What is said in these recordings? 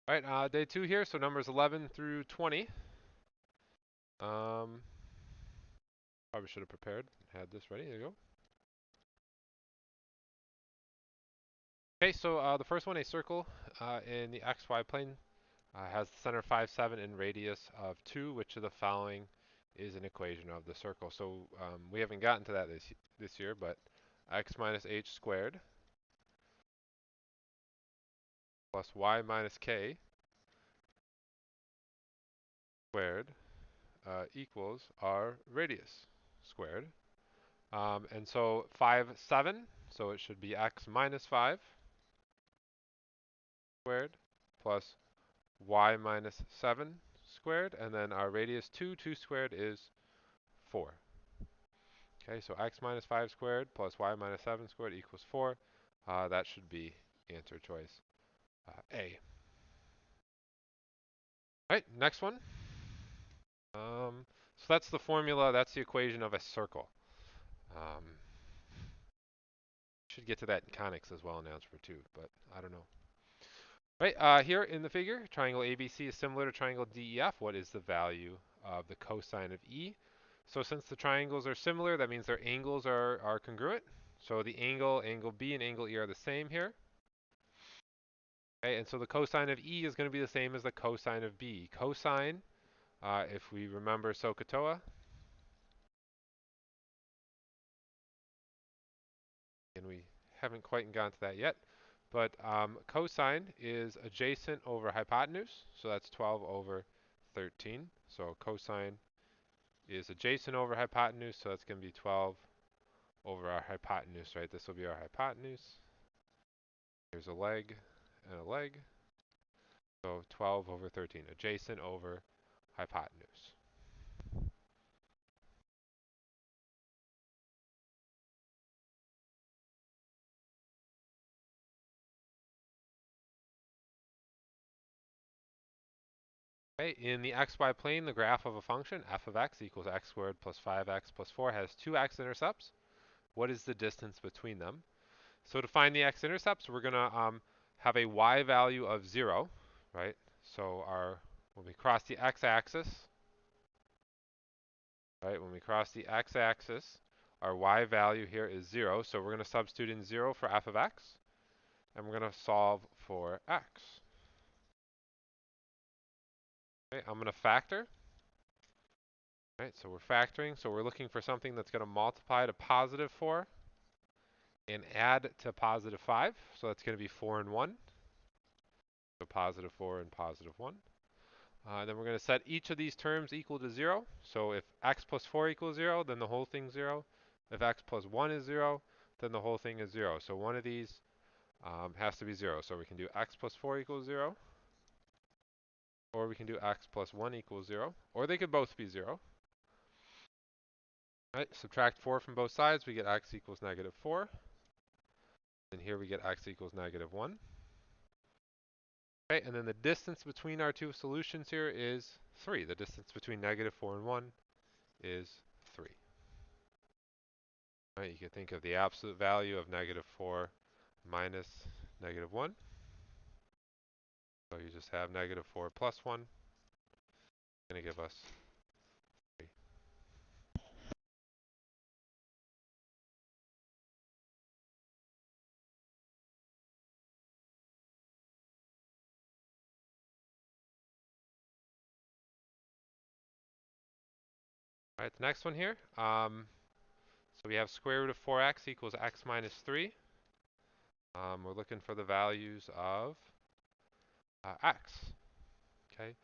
All right, day 2 here, so numbers 11 through 20. Probably should have prepared, had this ready. There you go. Okay, so the first one, a circle in the xy plane has the center 5, 7, and radius of 2. Which of the following is an equation of the circle? So we haven't gotten to that this year, but x minus h squared plus y minus k squared equals our radius squared. And so 5, 7, so it should be x minus 5 squared plus y minus 7 squared, and then our radius 2, 2 squared is 4. Okay, so x minus 5 squared plus y minus 7 squared equals 4. That should be answer choice A. All right, next one. So that's the formula, that's the equation of a circle. Um, should get to that in conics as well in algebra 2, but I don't know. Right, here in the figure, triangle ABC is similar to triangle DEF. What is the value of the cosine of E? So since the triangles are similar, that means their angles are congruent. So the angle B, and angle E are the same here. Okay, and so the cosine of E is going to be the same as the cosine of B. Cosine, if we remember SOHCAHTOA, and we haven't quite gotten to that yet, but cosine is adjacent over hypotenuse, so that's 12 over 13. So cosine is adjacent over hypotenuse, so that's going to be 12 over our hypotenuse, right? This will be our hypotenuse. Here's a leg and a leg. So 12 over 13, adjacent over hypotenuse. Okay, in the xy plane, the graph of a function, f of x equals x squared plus 5x plus 4, has two x-intercepts. What is the distance between them? So to find the x-intercepts, we're going to have a y value of 0, right? So when we cross the x-axis, right, when we cross the x-axis, our y value here is 0. So we're going to substitute in 0 for f of x, and we're going to solve for x. Okay, I'm going to factor. Right, so we're factoring. So we're looking for something that's going to multiply to positive 4 and add to positive 5. So that's going to be 4 and 1. So positive 4 and positive 1. Then we're going to set each of these terms equal to 0. So if x plus 4 equals 0, then the whole thing's 0. If x plus 1 is 0, then the whole thing is 0. So one of these has to be 0. So we can do x plus 4 equals 0, or we can do x plus 1 equals 0, or they could both be 0. Right, subtract 4 from both sides, we get x equals negative 4. And here we get x equals negative 1. Okay, and then the distance between our two solutions here is 3. The distance between negative 4 and 1 is 3. Right, you can think of the absolute value of negative 4 minus negative 1. So you just have negative 4 plus 1. It's going to give us 3. All right, the next one here. So we have square root of 4x equals x minus 3. We're looking for the values of x. Okay.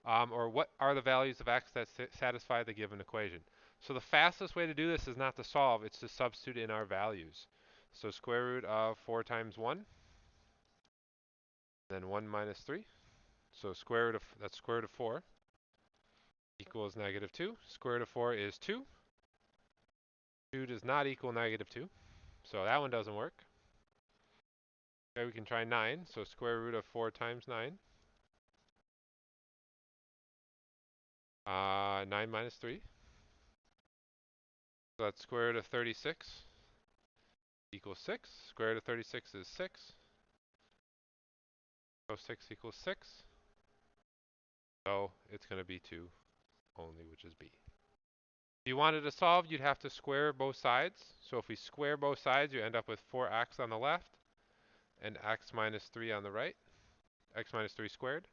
Or what are the values of x that satisfy the given equation? So the fastest way to do this is not to solve, it's to substitute in our values. So square root of 4 times 1, then 1 minus 3. So that's square root of 4 equals negative 2. Square root of 4 is 2. 2 does not equal negative 2, so that one doesn't work. Okay, we can try 9. So square root of 4 times 9. 9 minus 3. So that's square root of 36 equals 6. Square root of 36 is 6. So 6 equals 6. So it's going to be 2 only, which is B. If you wanted to solve, you'd have to square both sides. So if we square both sides, you end up with 4x on the left and x minus 3 on the right. X minus 3 squared.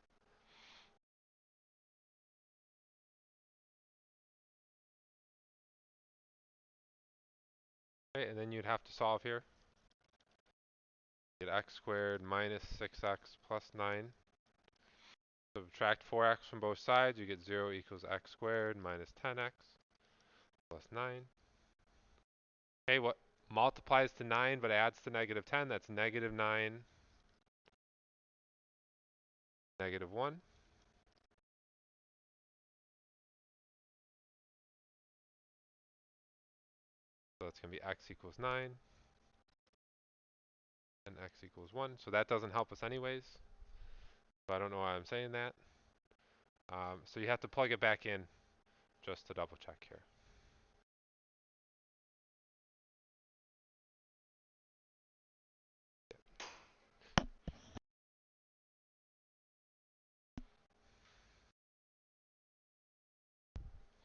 Okay, and then you'd have to solve here. Get x squared minus 6x plus 9. Subtract 4x from both sides, you get 0 equals x squared minus 10x plus 9. Okay, what multiplies to 9 but adds to negative 10? That's negative 9, negative 1. So that's going to be x equals 9 and x equals 1. So that doesn't help us anyways. So I don't know why I'm saying that. So you have to plug it back in just to double check here.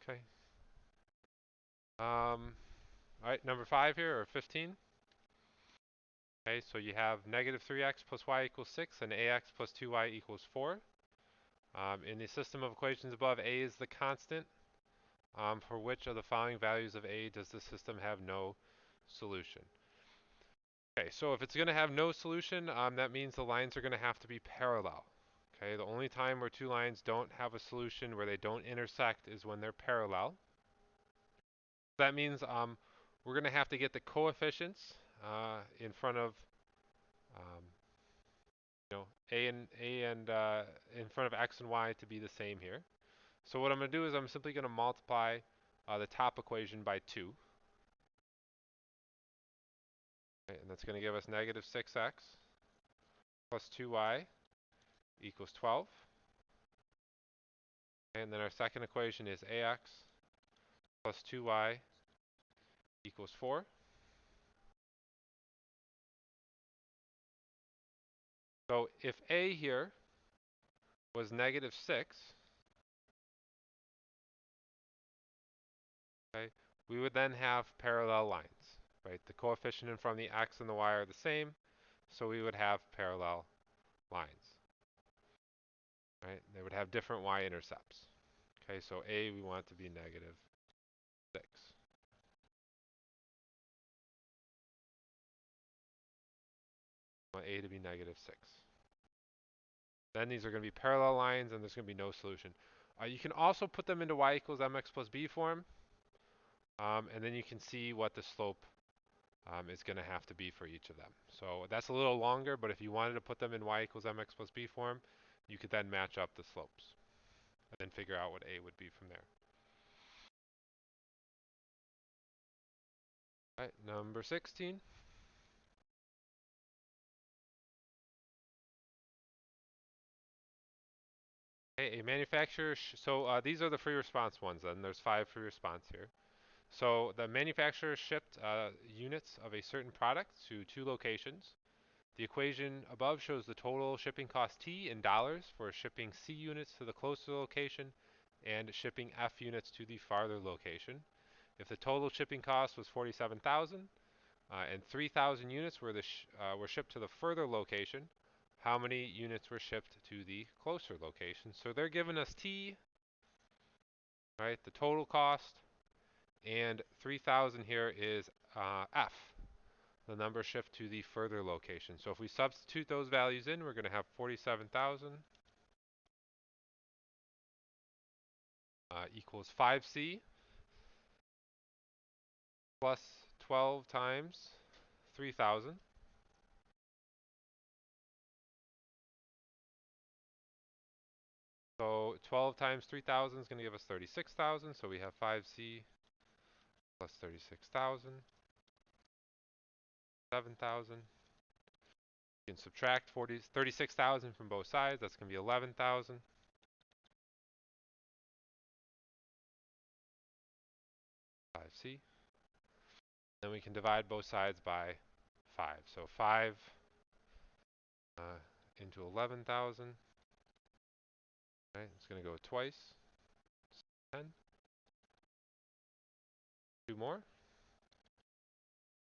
Okay. All right, number 5 here, or 15. Okay, so you have negative 3x plus y equals 6 and ax plus 2y equals 4. In the system of equations above, a is the constant. For which of the following values of a does the system have no solution? Okay, so if it's going to have no solution, that means the lines are going to have to be parallel. Okay, the only time where two lines don't have a solution, where they don't intersect, is when they're parallel. That means we're going to have to get the coefficients in front of um, a and in front of x and y to be the same here. So what I'm going to do is I'm simply going to multiply the top equation by 2. Okay, and that's going to give us negative 6x plus 2y equals 12. And then our second equation is ax plus 2y equals 4. So if a here was negative 6, okay, we would then have parallel lines, right? The coefficient in front of the x and the y are the same, so we would have parallel lines, right? They would have different y-intercepts. Okay, so a we want to be negative 6. We want a to be negative 6. Then these are going to be parallel lines, and there's going to be no solution. You can also put them into y equals mx plus b form, and then you can see what the slope is going to have to be for each of them. So that's a little longer, but if you wanted to put them in y equals mx plus b form, you could then match up the slopes and then figure out what a would be from there. All right, number 16. Okay, a manufacturer, so these are the free response ones, and there's 5 free response here. So the manufacturer shipped units of a certain product to 2 locations. The equation above shows the total shipping cost T in dollars for shipping C units to the closer location and shipping F units to the farther location. If the total shipping cost was 47,000 and 3,000 units were shipped to the further location, how many units were shipped to the closer location? So they're giving us T, right, the total cost, and 3,000 here is F, the number shipped to the further location. So if we substitute those values in, we're going to have 47,000 equals 5C plus 12 times 3,000. So 12 times 3,000 is going to give us 36,000. So we have 5C plus 36,000, 7,000. You can subtract 36,000 from both sides. That's going to be 11,000. 5C. Then we can divide both sides by 5. So 5 into 11,000. Right, it's going to go twice. 10. Two more.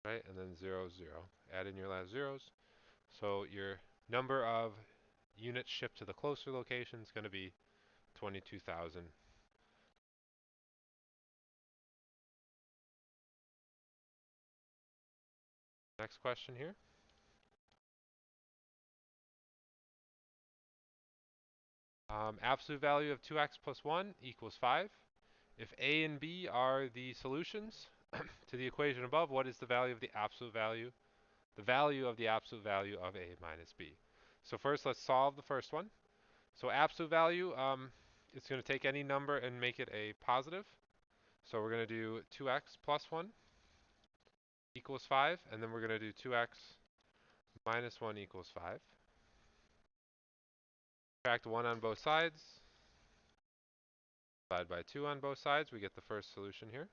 Right, and then 0, 0. Add in your last zeros. So your number of units shipped to the closer location is going to be 22,000. Next question here. Absolute value of 2x plus 1 equals 5. If a and b are the solutions to the equation above, what is the value of the absolute value? The value of the absolute value of a minus b. So first, let's solve the first one. So absolute value, it's going to take any number and make it a positive. So we're going to do 2x plus 1 equals 5, and then we're going to do 2x minus 1 equals 5. Subtract 1 on both sides. Divide by 2 on both sides. We get the first solution here.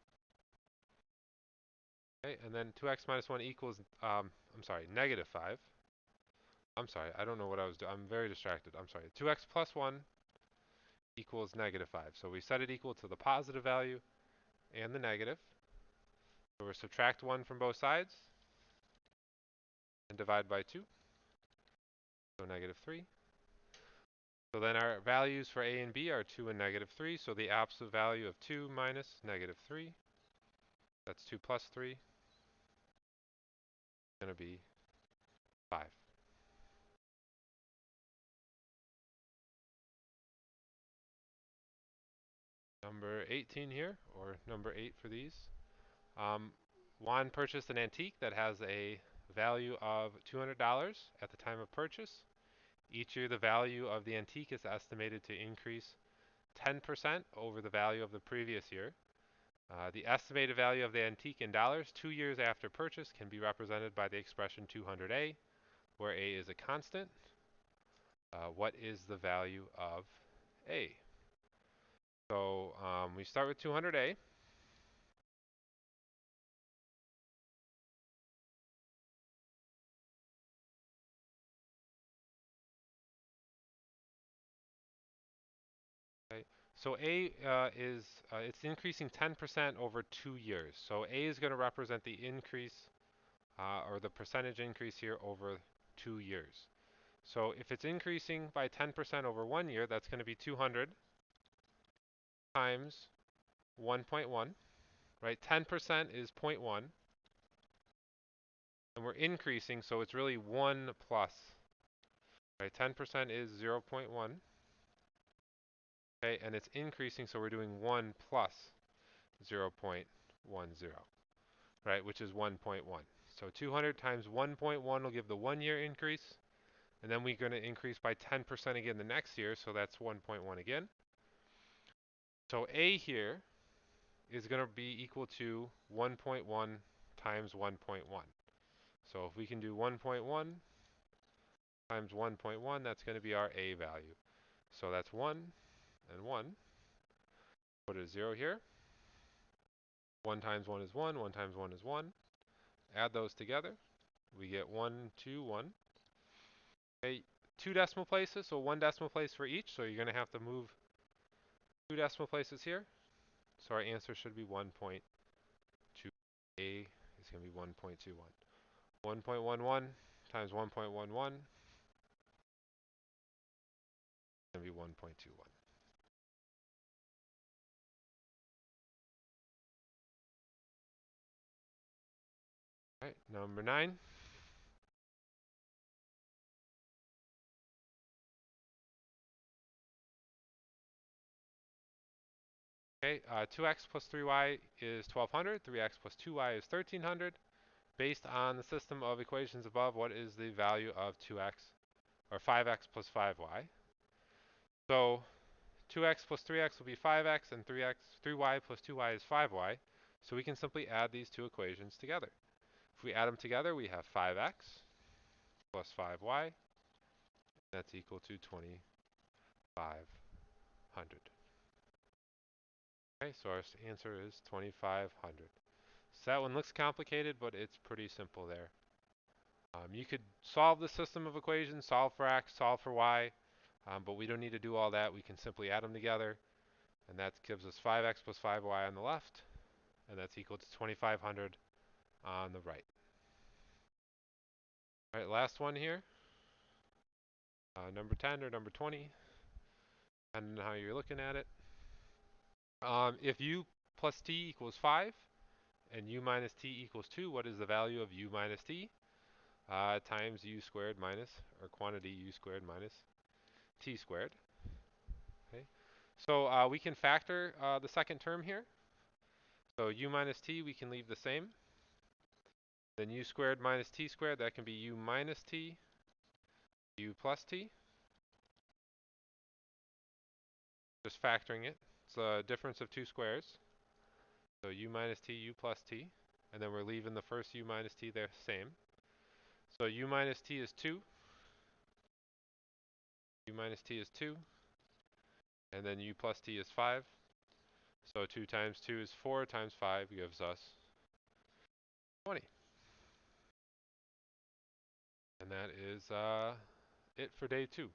Okay, and then 2x minus 1 equals, negative 5. I'm sorry, I don't know what I was doing. I'm very distracted. I'm sorry. 2x plus 1 equals negative 5. So we set it equal to the positive value and the negative. So we'll subtract 1 from both sides and divide by 2. So negative 3. So then our values for a and b are 2 and negative 3. So the absolute value of 2 minus negative 3, that's 2 plus 3, is going to be 5. Number 18 here, or number 8 for these. Juan purchased an antique that has a value of $200 at the time of purchase. Each year the value of the antique is estimated to increase 10% over the value of the previous year. The estimated value of the antique in dollars 2 years after purchase can be represented by the expression 200A, where A is a constant. What is the value of A? So we start with 200A. Okay. So A it's increasing 10% over 2 years. So A is going to represent the increase or the percentage increase here over 2 years. So if it's increasing by 10% over 1 year, that's going to be 200 times 1.1, right? 10% is 0.1, and we're increasing, so it's really 1 plus, right? 10% is 0.1, okay, and it's increasing, so we're doing 1 plus 0.10, right, which is 1.1. So 200 times 1.1 will give the 1 year increase, and then we're going to increase by 10% again the next year, so that's 1.1 again. So A here is going to be equal to 1.1 times 1.1. So if we can do 1.1 times 1.1, that's going to be our A value. So that's 1 and 1. Put a 0 here. 1 times 1 is 1. 1 times 1 is 1. Add those together. We get 1, 2, 1. Okay, 2 decimal places, so 1 decimal place for each. So you're going to have to move 2 decimal places here. So our answer should be 1.2. A is going to be 1.21. 1.11 times 1.11 is going to be 1.21. All right, number 9. Okay, 2x plus 3y is 1200. 3x plus 2y is 1300. Based on the system of equations above, what is the value of 2x, or 5x plus 5y? So 2x plus 3x will be 5x, and 3y plus 2y is 5y. So we can simply add these two equations together. If we add them together, we have 5x plus 5y. That's equal to 2500. Okay, so our answer is 2500. So that one looks complicated, but it's pretty simple there. You could solve the system of equations, solve for x, solve for y, but we don't need to do all that. We can simply add them together, and that gives us 5x plus 5y on the left, and that's equal to 2500 on the right. All right, last one here, number 10 or number 20, depending on how you're looking at it. If u plus t equals 5 and u minus t equals 2, what is the value of u minus t? Times u squared minus, or quantity u squared minus t squared. Okay. So we can factor the second term here. So u minus t we can leave the same. Then u squared minus t squared, that can be u minus t, u plus t. Just factoring it. It's a difference of two squares. So u minus t, u plus t. And then we're leaving the first u minus t there same. So u minus t is 2. U minus t is 2. And then u plus t is 5. So 2 times 2 is 4 times 5 gives us 20. And that is it for day 2.